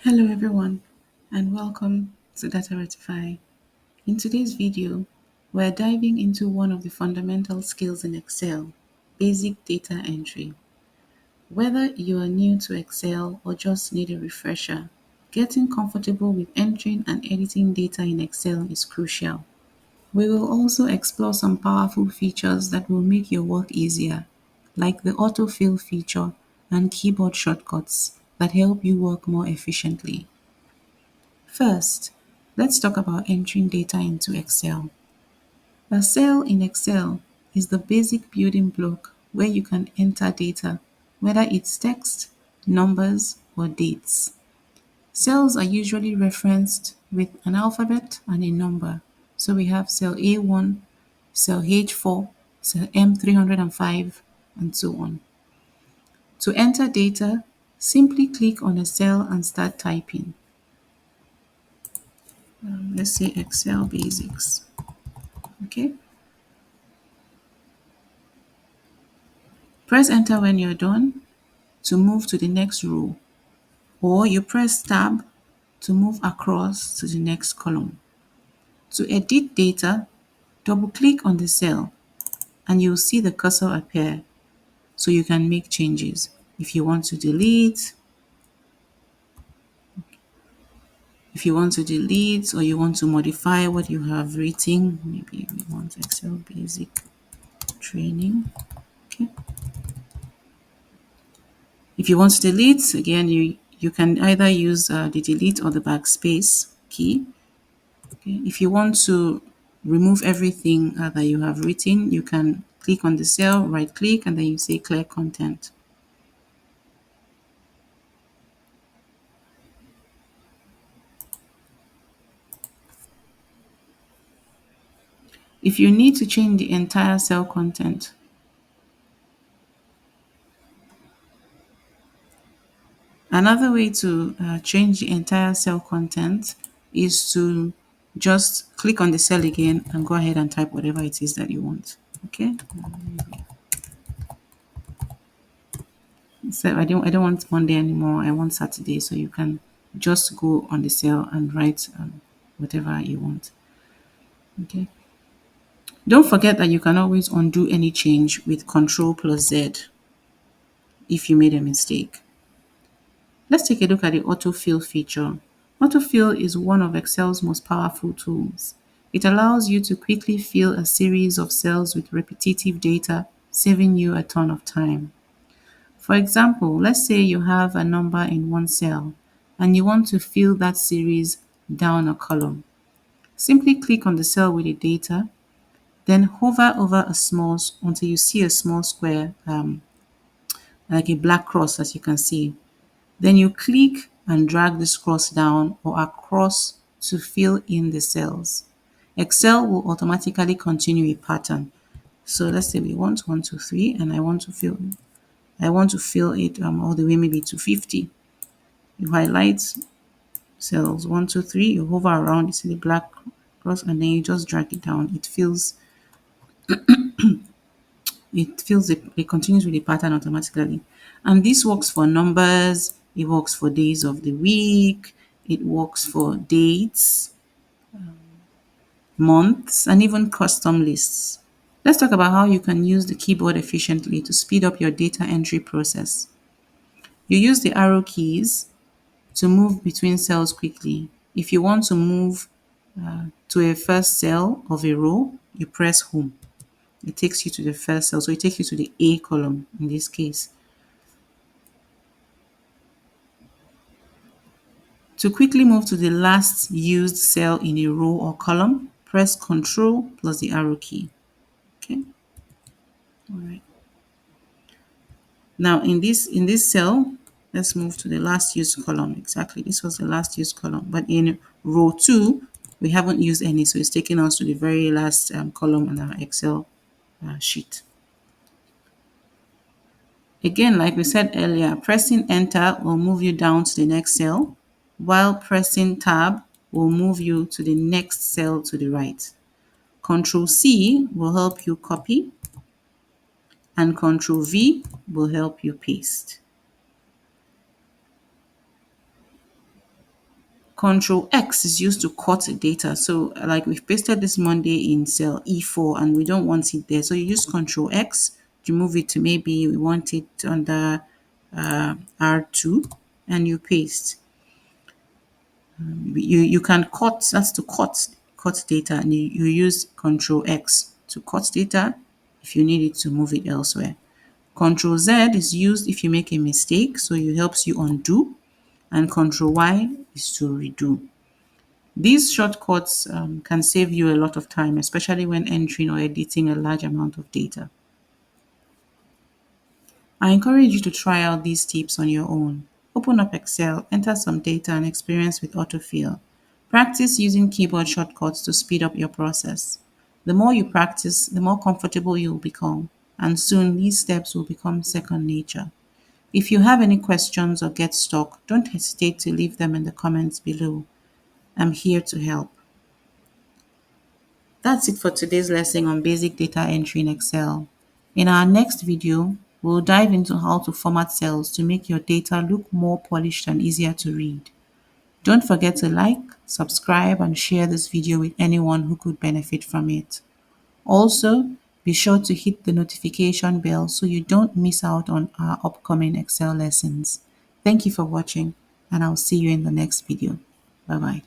Hello everyone and welcome to Data Rectify. In today's video, we're diving into one of the fundamental skills in Excel, basic data entry. Whether you are new to Excel or just need a refresher, getting comfortable with entering and editing data in Excel is crucial. We will also explore some powerful features that will make your work easier, like the Autofill feature and keyboard shortcuts that help you work more efficiently. First, let's talk about entering data into Excel. A cell in Excel is the basic building block where you can enter data, whether it's text, numbers, or dates. Cells are usually referenced with an alphabet and a number. So we have cell A1, cell H4, cell M305, and so on. To enter data, simply click on a cell and start typing. Let's say Excel basics. Okay. Press enter when you're done to move to the next row, or you press tab to move across to the next column. To edit data, double click on the cell and you'll see the cursor appear so you can make changes. If you want to delete, or you want to modify what you have written, maybe we want Excel basic training. Okay. If you want to delete, again, you can either use the delete or the backspace key. Okay. If you want to remove everything that you have written, you can click on the cell, right click, and then you say clear content. If you need to change the entire cell content, another way to change the entire cell content is to just click on the cell again and go ahead and type whatever it is that you want. Okay. So I don't want Monday anymore. I want Saturday. So you can just go on the cell and write whatever you want. Okay. Don't forget that you can always undo any change with Control plus Z if you made a mistake. Let's take a look at the autofill feature. Autofill is one of Excel's most powerful tools. It allows you to quickly fill a series of cells with repetitive data, saving you a ton of time. For example, let's say you have a number in one cell and you want to fill that series down a column. Simply click on the cell with the data, then hover over until you see a small square, like a black cross, as you can see. Then you click and drag this cross down or across to fill in the cells. Excel will automatically continue a pattern. So let's say we want 1, 2, 3, and I want to fill it all the way maybe to 50. You highlight cells 1, 2, 3, you hover around, you see the black cross, and then you just drag it down. It continues with the pattern automatically. And this works for numbers, it works for days of the week, it works for dates, months, and even custom lists. Let's talk about how you can use the keyboard efficiently to speed up your data entry process. You use the arrow keys to move between cells quickly. If you want to move to a first cell of a row, you press home. It takes you to the first cell, so it takes you to the A column in this case. To quickly move to the last used cell in a row or column, press Ctrl plus the arrow key. Okay. All right. Now in this cell, let's move to the last used column. Exactly. This was the last used column. But in row 2, we haven't used any, so it's taking us to the very last column on our Excel sheet. Again, like we said earlier, pressing enter will move you down to the next cell, while pressing tab will move you to the next cell to the right. Control C will help you copy, and Control V will help you paste. Control X is used to cut data. So like we've pasted this Monday in cell E4 and we don't want it there. So you use Control X to move it to, maybe we want it under R2, and you paste. You can cut, that's to cut data, and you use Control X to cut data if you need it to move it elsewhere. Control Z is used if you make a mistake, so it helps you undo, and Control Y is to redo. These shortcuts can save you a lot of time, especially when entering or editing a large amount of data. I encourage you to try out these tips on your own. Open up Excel, enter some data, and experience with Autofill. Practice using keyboard shortcuts to speed up your process. The more you practice, the more comfortable you'll become, and soon these steps will become second nature. If you have any questions or get stuck, don't hesitate to leave them in the comments below. I'm here to help. That's it for today's lesson on basic data entry in Excel. In our next video, we'll dive into how to format cells to make your data look more polished and easier to read. Don't forget to like, subscribe, and share this video with anyone who could benefit from it. Also, be sure to hit the notification bell so you don't miss out on our upcoming Excel lessons. Thank you for watching, and I'll see you in the next video. Bye bye.